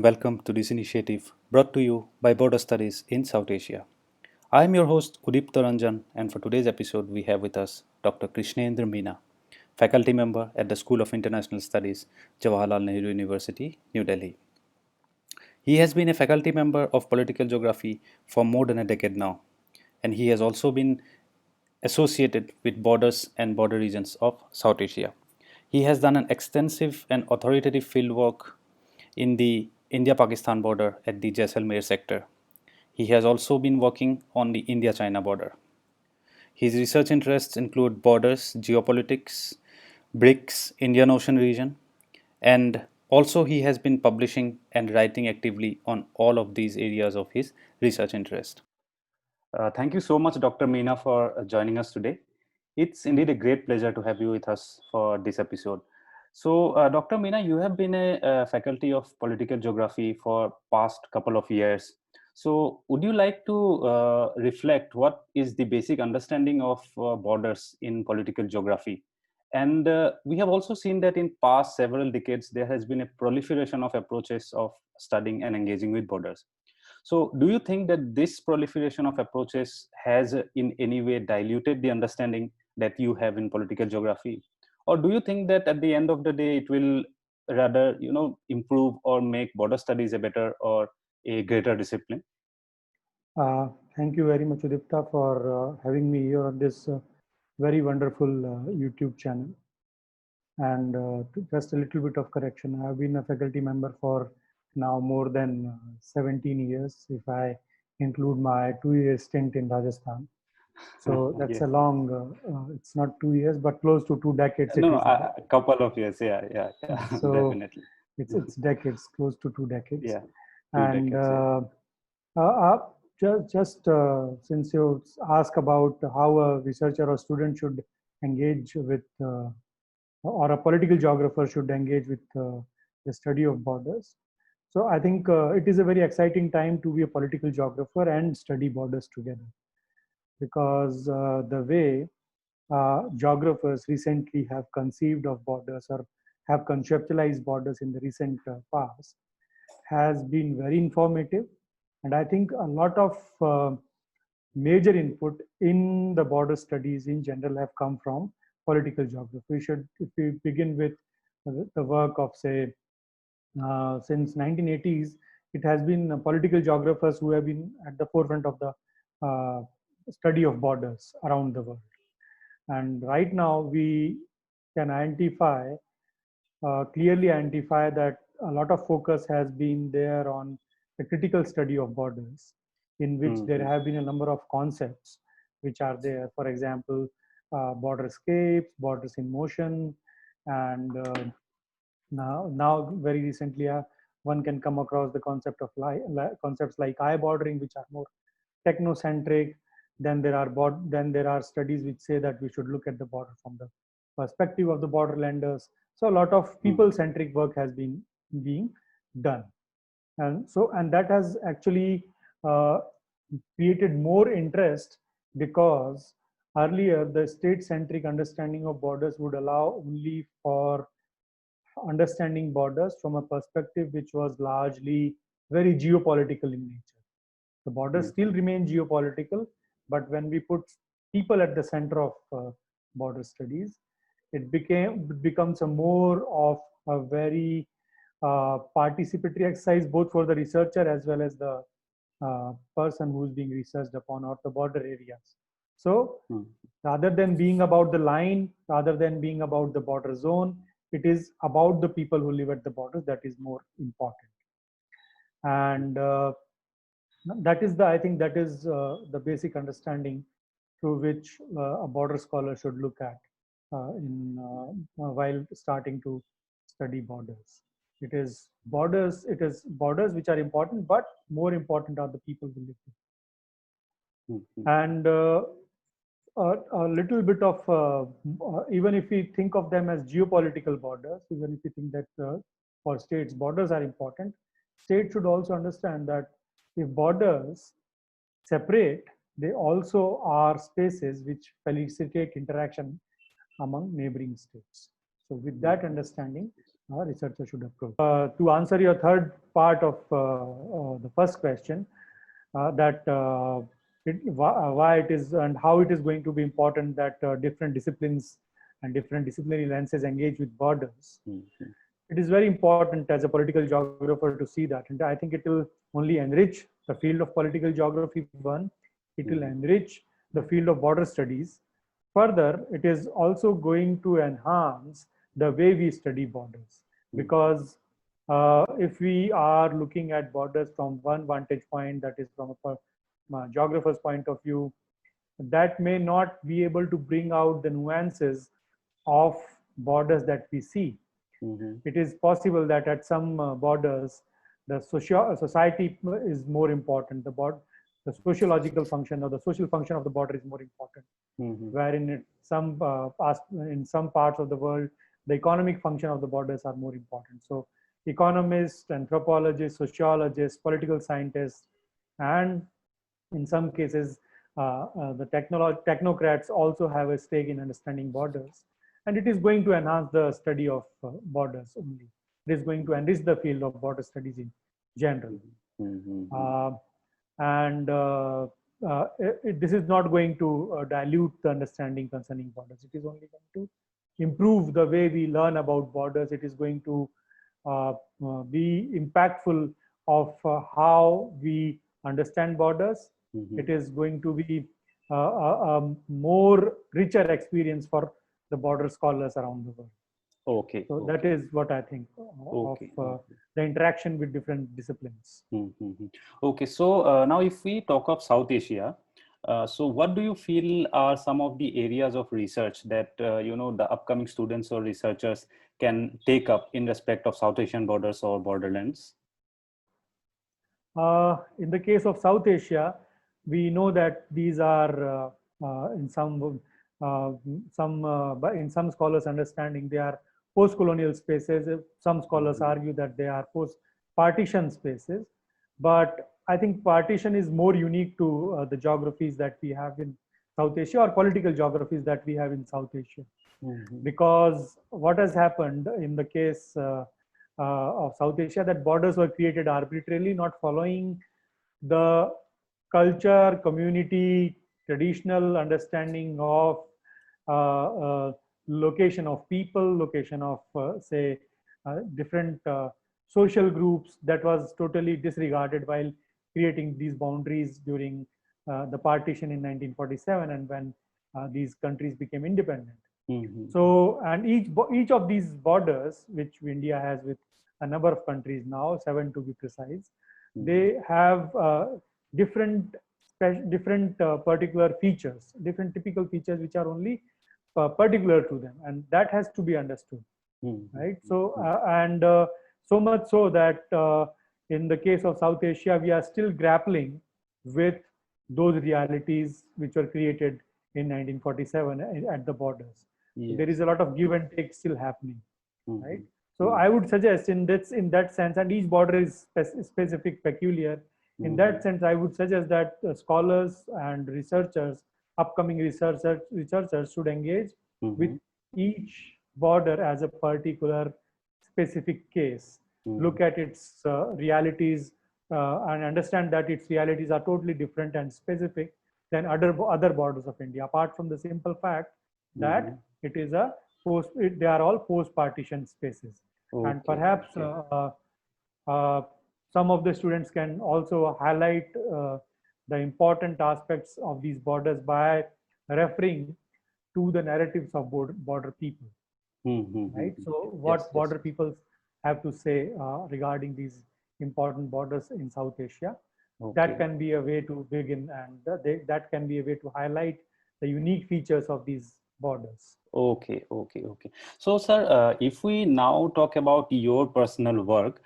Welcome to this initiative brought to you by Border Studies in South Asia. I am your host Udip Taranjan, and for today's episode, we have with us Dr. Krishnendra Meena, faculty member at the School of International Studies, Jawaharlal Nehru University, New Delhi. He has been a faculty member of political geography for more than a decade now, and he has also been associated with borders and border regions of South Asia. He has done an extensive and authoritative fieldwork in the India Pakistan border at the Jaisalmer sector. He has also been working on the India China border. His research interests include borders, geopolitics, BRICS, Indian Ocean region, and also he has been publishing and writing actively on all of these areas of his research interest. Thank you so much, Dr. Meena, for joining us today. It's indeed a great pleasure to have you with us for this episode. So, Dr. Meena, you have been a faculty of political geography for past couple of years. So, would you like to reflect what is the basic understanding of borders in political geography? And we have also seen that in past several decades, there has been a proliferation of approaches of studying and engaging with borders. So, do you think that this proliferation of approaches has in any way diluted the understanding that you have in political geography? Or do you think that at the end of the day, it will rather, improve or make border studies a better or a greater discipline? Thank you very much, Udipta, for having me here on this very wonderful YouTube channel. And just a little bit of correction, I've been a faculty member for now more than 17 years, if I include my 2 year stint in Rajasthan. So that's Yeah. a long, it's not 2 years, but close to 2 decades No, it no, is. a couple of years. Yeah, yeah, yeah, So definitely. it's decades, close to 2 decades. Yeah, two And decades. Yeah. just since you ask about how a researcher or student should engage with, or a political geographer should engage with the study of borders. So I think it is a very exciting time to be a political geographer and study borders together, because the way geographers recently have conceived of borders or have conceptualized borders in the recent past has been very informative. And I think a lot of major input in the border studies in general have come from political geography. If we begin with the work of, say, since 1980s, it has been political geographers who have been at the forefront of the uh, study of borders around the world. And right now, we can clearly identify that a lot of focus has been there on the critical study of borders, in which there Mhm. have been a number of concepts which are there. For example, borderscapes, borders in motion, and now very recently, one can come across the concept of concepts like eye bordering, which are more technocentric. Then there are studies which say that we should look at the border from the perspective of the borderlanders. So a lot of Mhm. people centric work has been being done, and that has actually uh, created more interest, because earlier the state centric understanding of borders would allow only for understanding borders from a perspective which was largely very geopolitical in nature. The borders Mhm. still remain geopolitical, but when we put people at the center of border studies, it becomes a more of a very participatory exercise, both for the researcher as well as the person who's being researched upon, or the border areas. So Mhm. rather than being about the line, rather than being about the border zone, it is about the people who live at the borders that is more important. And that is the I think that is the basic understanding through which a border scholar should look at in while starting to study borders. It is borders which are important, but more important are the people who live Mhm. there. And a little bit of even if we think of them as geopolitical borders, even if we think that for states borders are important, states should also understand that if borders separate, they also are spaces which facilitate interaction among neighboring states. So with that Mhm. understanding, a researcher should approach. To answer your third part of the first question, that why it is and how it is going to be important that different disciplines and different disciplinary lenses engage with borders. Mm-hmm. It is very important as a political geographer to see that, and I think it will only enrich the field of political geography. One, it will enrich the field of border studies. Further, it is also going to enhance the way we study borders, because if we are looking at borders from one vantage point, that is from a geographer's point of view, that may not be able to bring out the nuances of borders that we see. It is possible that at some borders, the society is more important. The sociological function or the social function of the border is more important. Wherein in some parts of the world, the economic function of the borders are more important. So economists, anthropologists, sociologists, political scientists, and in some cases, the technocrats also have a stake in understanding borders. And it is going to enhance the study of borders only. It is going to enrich the field of border studies in general. This is not going to dilute the understanding concerning borders. It is only going to improve the way we learn about borders. It is going to be impactful of how we understand borders. It is going to be a more richer experience for the border scholars around the world. Okay. So that is what I think of the interaction with different disciplines. Okay. So now if we talk of South Asia, so what do you feel are some of the areas of research that, the upcoming students or researchers can take up in respect of South Asian borders or borderlands? In the case of South Asia, we know that these are in some scholars' understanding, they are post-colonial spaces. Some scholars argue that they are post-partition spaces, but I think partition is more unique to the geographies that we have in South Asia, or political geographies that we have in South Asia. Because what has happened in the case of South Asia, that borders were created arbitrarily, not following the culture, community, traditional understanding of location of people, location of different social groups. That was totally disregarded while creating these boundaries during the partition in 1947, and when these countries became independent. So, and each of these borders, which India has with a number of countries now, 7 to be precise, they have different particular features, different typical features which are only particular to them, and that has to be understood, right? So so much so that in the case of South Asia, we are still grappling with those realities which were created in 1947 at the borders. Yes. There is a lot of give and take still happening, right? So I would suggest in that sense, and each border is specific, peculiar. In that sense, I would suggest that scholars and researchers, upcoming researchers should engage with each border as a particular specific case. Look at its realities and understand that its realities are totally different and specific than other borders of India, apart from the simple fact that it is they are all post-partition spaces. And perhaps some of the students can also highlight the important aspects of these borders by referring to the narratives of border people, right? So what border people have to say regarding these important borders in South Asia, that can be a way to begin, and that can be a way to highlight the unique features of these borders. Okay. So, sir, if we now talk about your personal work,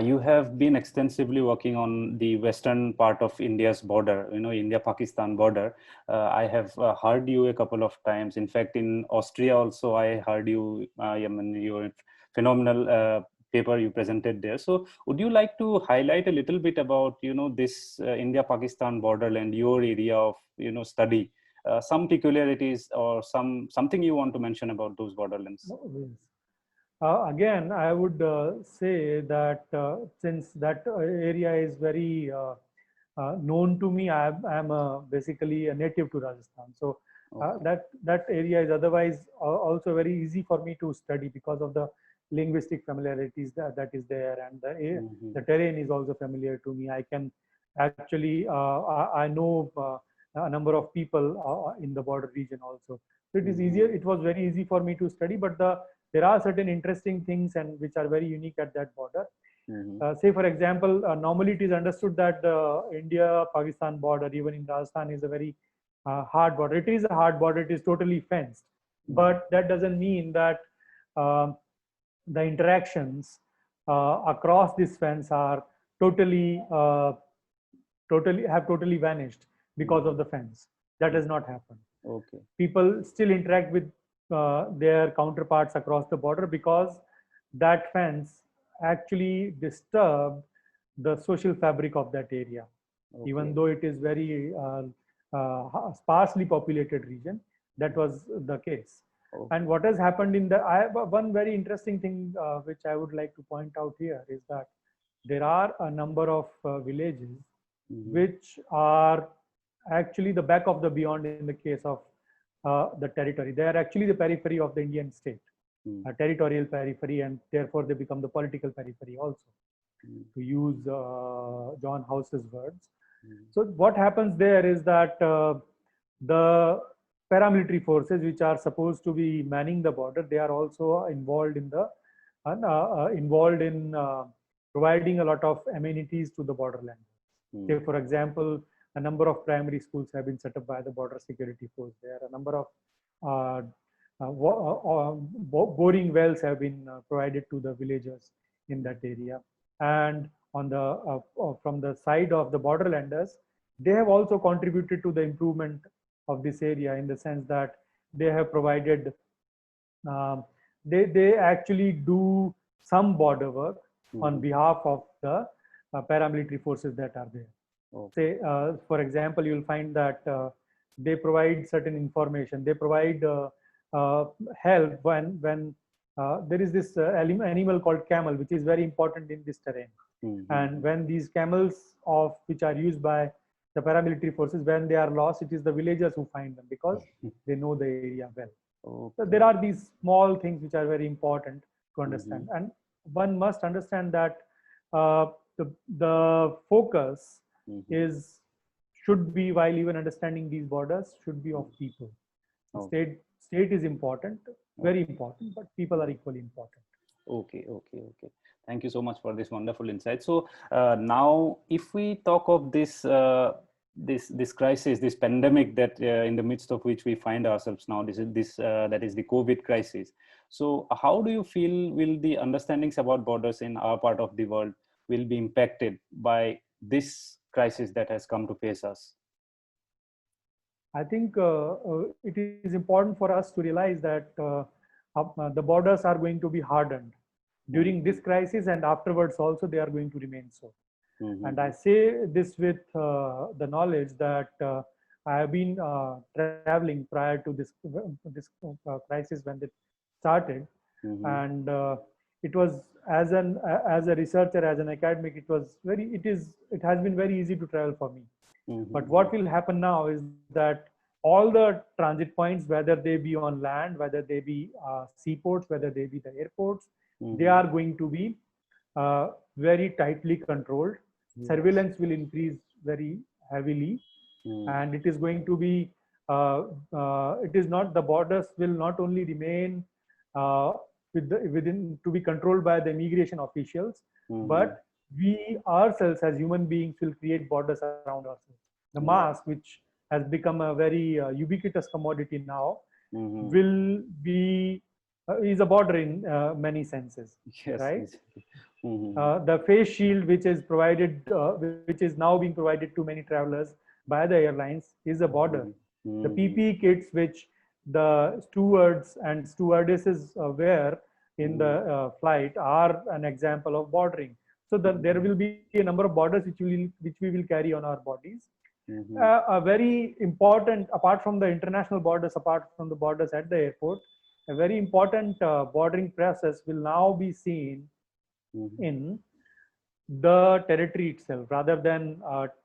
you have been extensively working on the western part of India's border, India-Pakistan border. I have heard you a couple of times. In fact, in Austria also, I heard you, your phenomenal paper you presented there. So would you like to highlight a little bit about, this India-Pakistan borderland, your area of, study? Some peculiarities or something you want to mention about those borderlands? Again, I would say that since that area is very known to me, I'm basically a native to Rajasthan. So Okay. that area is otherwise also very easy for me to study because of the linguistic familiarities that is there, and Mm-hmm. the terrain is also familiar to me. I can actually I know a number of people in the border region also. So it is easier. Mm-hmm. It was very easy for me to study, but there are certain interesting things and which are very unique at that border. Mm-hmm. Say, for example, normally it is understood that the India-Pakistan border, even in Rajasthan, is a very hard border. It is a hard border. It is totally fenced, Mm-hmm. but that doesn't mean that um the interactions across this fence are totally, totally vanished because Mm-hmm. of the fence. That has not happened. Okay. People still interact with their counterparts across the border because that fence actually disturbed the social fabric of that area. Even Okay. though it is very sparsely populated region, that was the case. And Okay. what has happened one very interesting thing which I would like to point out here is that there are a number of villages Mm-hmm. which are actually the back of the beyond in the case of the territory. They are actually the periphery of the Indian state, a territorial periphery, and therefore they become the political periphery also, Mm-hmm. to use John House's words. Mm-hmm. So what happens there is that the paramilitary forces, which are supposed to be manning the border, they are also involved in providing a lot of amenities to the borderland. Say, for example, a number of primary schools have been set up by the border security force. There are a number of uh, boring wells have been provided to the villagers in that area. And on the from the side of the borderlanders, they have also contributed to the improvement of this area in the sense that they have provided um, they actually do some border work on Mm-hmm. behalf of the paramilitary forces that are there. Okay. Say, for example, you'll find that they provide certain information. They provide uh, help when there is this animal called camel, which is very important in this terrain. And Mm-hmm. when these camels of which are used by the paramilitary forces, when they are lost, it is the villagers who find them because they know the area well. So there Okay. are these small things which are very important to Mm-hmm. understand, and one must understand that uh, the focus Mm-hmm. is should be, while even understanding these borders, should be of people. The Okay. state is important, very Okay. important, but people are equally important. Okay, okay, okay. Thank you so much for this wonderful insight. So now, if we talk of this crisis, this pandemic that in the midst of which we find ourselves now, this that is the COVID crisis. So how do you feel will the understandings about borders in our part of the world will be impacted by this crisis that has come to face us? I think it is important for us to realize that the borders are going to be hardened during Mm-hmm. this crisis, and afterwards also they are going to remain so. And I Mm-hmm. say this with the knowledge that I have been traveling prior to this crisis when it started, Mm-hmm. and it was as a researcher, as an academic, it has been very easy to travel for me. But Mm-hmm. what will happen now is that all the transit points, whether they be on land, whether they be seaports, whether they be the airports, they Mm-hmm. are going to be very tightly controlled. Yes. Surveillance will increase very heavily, Mm. and it is going to be it is not the borders will not only remain uh, within to be controlled by the immigration officials, Mm-hmm. but we ourselves as human beings will create borders around ourselves. The mask, Yes. which has become a very ubiquitous commodity now, Mm-hmm. will be is a border in many senses, Yes. right? Yes. Mm-hmm. The face shield, which is which is now being provided to many travelers by the airlines, is a border. Mm-hmm. The Mm-hmm. PPE kits, which the stewards and stewardesses wear in the Mm-hmm. flight, are an example of bordering. So there will be a number of borders which we will carry on our bodies. A very important, apart from the international borders, apart from the borders at the airport, a very important bordering process will now be seen in the territory itself, rather than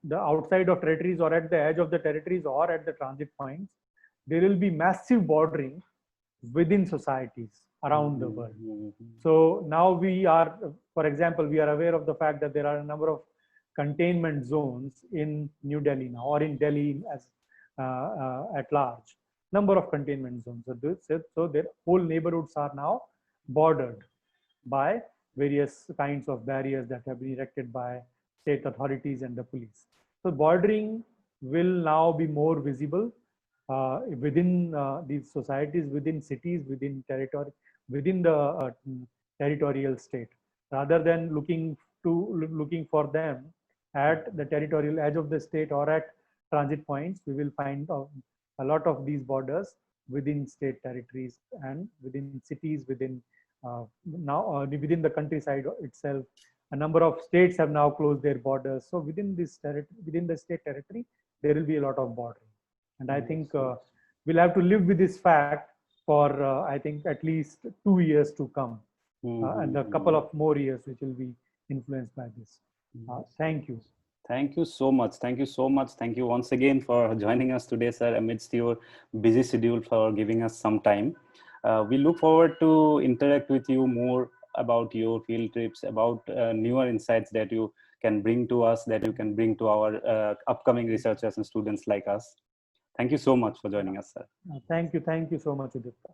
the outside of territories or at the edge of the territories or at the transit points. There will be massive bordering within societies around the world. So now we are, for example, we are aware of the fact that there are a number of containment zones in New Delhi now, or in Delhi as at large. Number of containment zones. So their whole neighborhoods are now bordered by various kinds of barriers that have been erected by state authorities and the police. So bordering will now be more visible within these societies, within cities, within territory, within the territorial state, rather than looking for them at the territorial edge of the state or at transit points. We will find a lot of these borders within state territories and within cities, within the countryside itself. A number of states have now closed their borders. So within this within the state territory, there will be a lot of bordering. And I think we'll have to live with this fact for, I think, at least 2 years to come, and a couple of more years which will be influenced by this. Thank you. Thank you so much. Thank you so much. Thank you once again for joining us today, sir, amidst your busy schedule, for giving us some time. We look forward to interact with you more about your field trips, about newer insights that you can bring to us, that you can bring to our upcoming researchers and students like us. Thank you so much for joining us, sir. Thank you so much, Udipta.